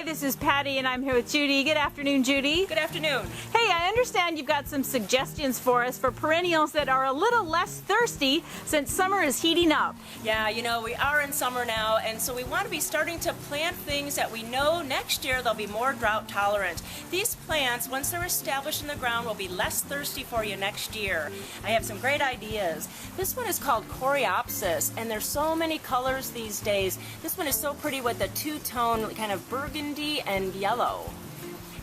Hi, this is Patty and I'm here with Judy. Good afternoon, Judy. Good afternoon. Hey, I understand you've got some suggestions for us for perennials that are a little less thirsty since summer is heating up. Yeah, you know, we are in summer now, and so we want to be starting to plant things that we know next year they'll be more drought tolerant. These plants, once they're established in the ground, will be less thirsty for you next year. I have some great ideas. This one is called Coreopsis, and there's so many colors these days. This one is so pretty with the two-tone kind of burgundy and yellow.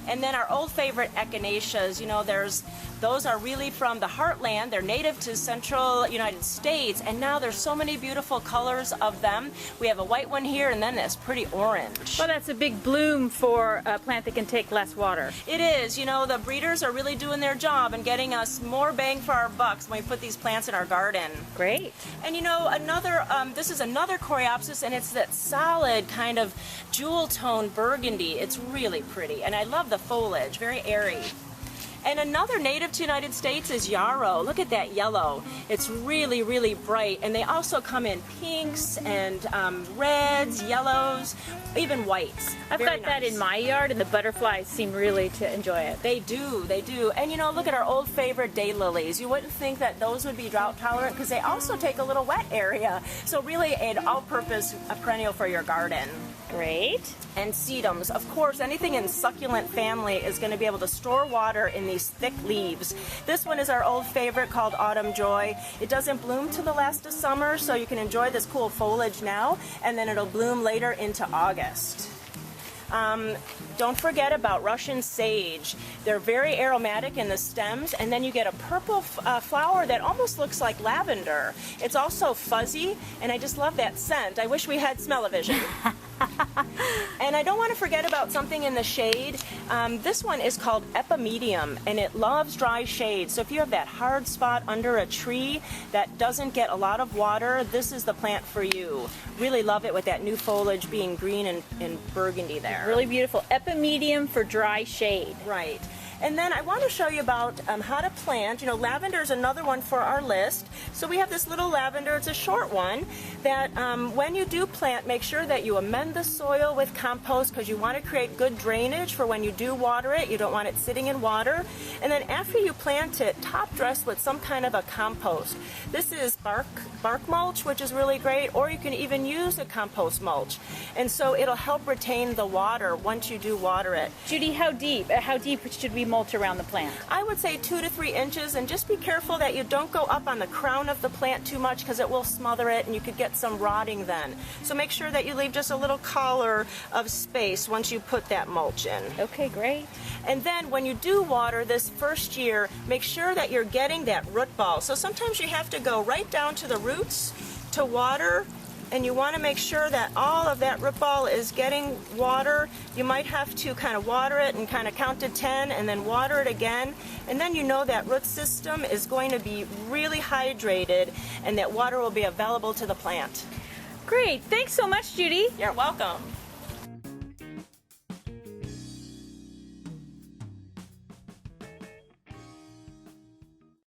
And then our old favorite Echinaceas, you know, those are really from the heartland. They're native to central United States, and now there's so many beautiful colors of them. We have a white one here, and then this pretty orange. Well, that's a big bloom for a plant that can take less water. It is. You know, the breeders are really doing their job and getting us more bang for our bucks when we put these plants in our garden. Great. And you know, this is another Coreopsis, and it's that solid kind of jewel tone burgundy. It's really pretty, and I love the foliage, very airy. And another native to the United States is yarrow. Look at that yellow. It's really, really bright. And they also come in pinks and reds, yellows, even whites. I've got that in my yard, and the butterflies seem really to enjoy it. They do, they do. And you know, look at our old favorite daylilies. You wouldn't think that those would be drought tolerant because they also take a little wet area. So really an all-purpose perennial for your garden. Great. And sedums. Of course, anything in succulent family is going to be able to store water in these thick leaves. This one is our old favorite called Autumn Joy. It doesn't bloom till the last of summer, so you can enjoy this cool foliage now, and then it'll bloom later into August. Don't forget about Russian sage. They're very aromatic in the stems, and then you get a purple flower that almost looks like lavender. It's also fuzzy, and I just love that scent. I wish we had smell-o-vision. And I don't want to forget about something in the shade. This one is called Epimedium, and it loves dry shade. So if you have that hard spot under a tree that doesn't get a lot of water, this is the plant for you. Really love it with that new foliage being green and burgundy there. Really beautiful. Epimedium for dry shade. Right. And then I want to show you about how to plant. You know, lavender is another one for our list. So we have this little lavender, it's a short one, that when you do plant, make sure that you amend the soil with compost because you want to create good drainage for when you do water it. You don't want it sitting in water. And then after you plant it, top dress with some kind of a compost. This is bark mulch, which is really great, or you can even use a compost mulch. And so it'll help retain the water once you do water it. Judy, how deep? How deep should we mulch around the plant? I would say 2 to 3 inches, and just be careful that you don't go up on the crown of the plant too much because it will smother it and you could get some rotting then. So make sure that you leave just a little collar of space once you put that mulch in. Okay, great. And then when you do water this first year, make sure that you're getting that root ball. So sometimes you have to go right down to the roots to water, and you want to make sure that all of that root ball is getting water. You might have to kind of water it and kind of count to 10 and then water it again. And then you know that root system is going to be really hydrated and that water will be available to the plant. Great. Thanks so much, Judy. You're welcome.